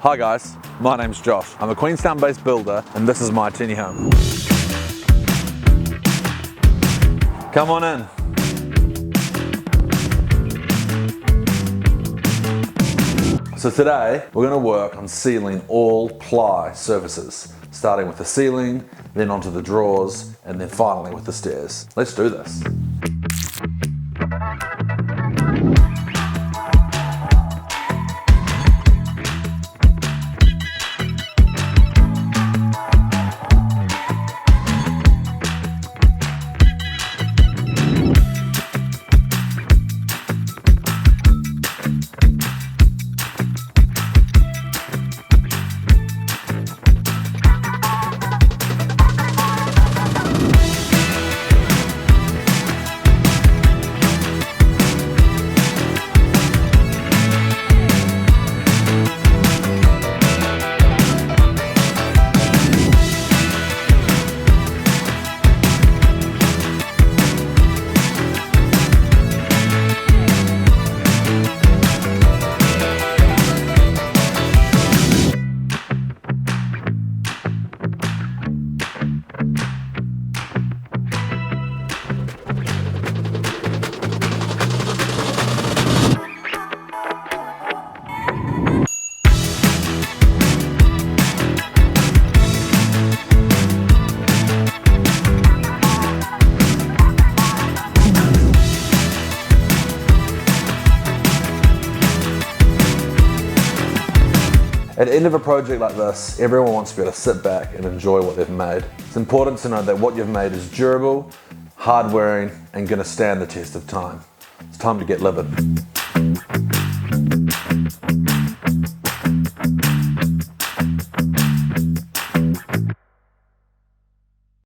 Hi guys, my name's Josh. I'm a Queenstown-based builder and this is my tiny home. Come on in. So today we're going to work on sealing all ply surfaces, starting with the ceiling, then onto the drawers, and then finally with the stairs. Let's do this. At the end of a project like this, everyone wants to be able to sit back and enjoy what they've made. It's important to know that what you've made is durable, hard wearing, and going to stand the test of time. It's time to get livid.